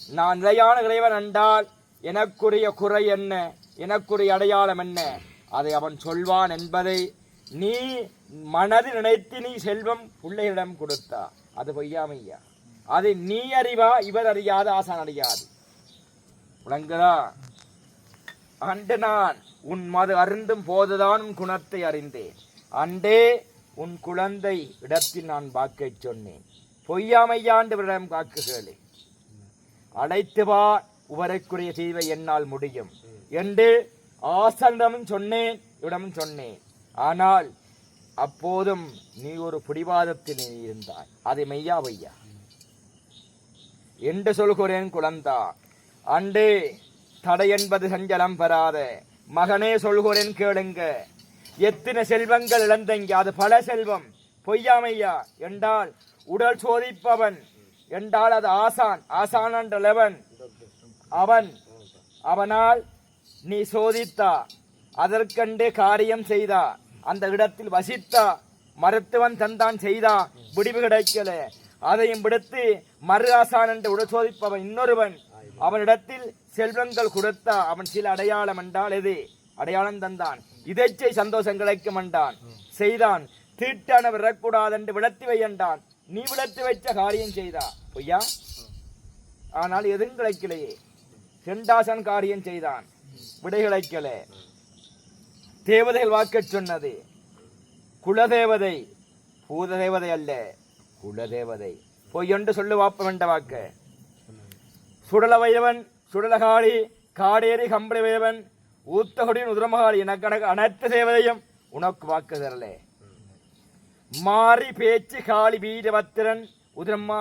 நான் நிலையான இறைவன் என்றால் எனக்குரிய குறை என்ன, எனக்குரிய அடையாளம் என்ன, அதை அவன் சொல்வான் என்பதை நீ மனதில் நினைத்து நீ செல்வம் பிள்ளைகளிடம் கொடுத்தா அது பொய்யாமையா? அதை நீ அறிவா, இவர் அறியாது, ஆசான் அறியாது. விளங்குதா? அன்று நான் உன் மது அருந்தும் போதுதான் உன் குணத்தை அறிந்தேன். அண்டே உன் குழந்தை இடத்தில் நான் வாக்கை சொன்னேன். பொய்யாமையாண்டவரிடம் காக்குகளே அழைத்து வா, உவரைக்குரிய தீவை என்னால் முடியும் என்று ஆசனிடமும் சொன்னேன், இவரிடமும் சொன்னேன். ஆனால் அப்போதும் நீ ஒரு பிடிவாதத்தில் இருந்தாய். அதை மெய்யா வையா என்று சொல்கிறேன் குழந்தா. அண்டே தடை என்பது சஞ்சலம் பெறாத மகனே சொல்கிறேன் கேளுங்க. எத்தனை செல்வங்கள் இழந்தங்க, அது பல செல்வம். பொய்யாமையா என்றால் உடல் சோதிப்பவன் என்றால் அது ஆசான். ஆசான் என்றவன் அவனால் நீ சோதித்தா, அதற்கண்டே காரியம் செய்தா, அந்த இடத்தில் வசித்தா, மருத்துவன் தந்தான் செய்தா, விடிவு கிடைக்கல. அதையும் விடுத்து மறு ஆசான் என்று உடல் சோதிப்பவன் இன்னொருவன், அவனிடத்தில் செல்வங்கள் கொடுத்தா, அவன் சில அடையாளம் என்றால் எது அடையாளம் தந்தான். இதைச்சை சந்தோஷம் கிடைக்கும் என்றான், செய்தான். தீட்டான விடக்கூடாது என்று விளத்தி வை என்றான், நீ விளத்தி வைச்ச காரியம் செய்தா பொய்யா? ஆனால் எதுவும் கிடைக்கலையே. செண்டாசன் காரியம் செய்தான், விடை கிடைக்கல. தேவதைகள் வாக்க சொன்னது குலதேவதை, பூததேவதை அல்ல, குலதேவதை. பொய்யொன்று சொல்லு வாப்ப வேண்ட வாக்க. சுடல வைரவன், சுடலகாளி, காடேரி கம்பளி வைரவன், ஊத்தகுடியின் உதிரமகாளி என கணக்கு அனைத்து தேவதையும் உனக்கு வாக்கு தரல. மாறி பேச்சு காளி வீரபத்திரன் உதிரம்மா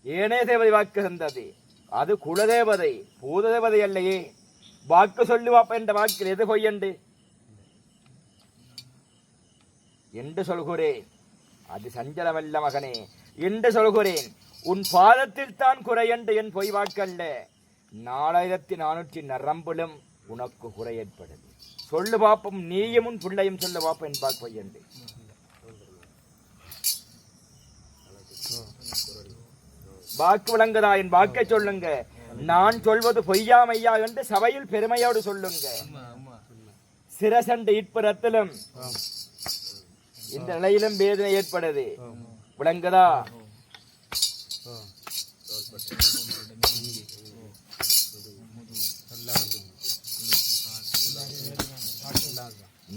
ஏனைய தேவதை வாக்கு தந்தது. அது குலதேவதை, பூததேவதை அல்லையே. வாக்கு சொல்லு வாப்ப என்ற வாக்கில் எது பொய்யண்டு என்று சொல்கிறேன். அது சஞ்சலமல்ல மகனே என்று சொல்கிறேன். உன் பாதத்தில் தான் குறையண்டு என் பொய் வாக்கல்ல. 4400 நரம்பிலும் உனக்கு குறை ஏற்படுது. சொல்லு பாப்பம், நீயும் உன் பிள்ளையும் சொல்லு பாப்பம் என்பார் பொய்யண்டு. வாக்கு விளங்குதா? என் வாக்கை சொல்லுங்க. நான் சொல்வது பொய்யாமையா என்று சபையில் பெருமையோடு சொல்லுங்க. சிரசண்டு இட்புறத்திலும் இந்த நிலையிலும் வேதனை ஏற்படுது. விளங்குதா?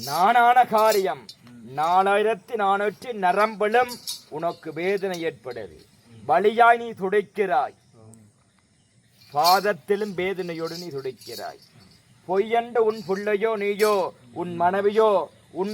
நானான காரியம் 4400 நரம்பிலும் உனக்கு வேதனை ஏற்படுது. வலியாய் நீ துடைக்கிறாய், பாதத்திலும் வேதனையோடு நீ துடைக்கிறாய். பொய்யண்டு உன் பிள்ளையோ நீயோ உன் மனைவியோ உன்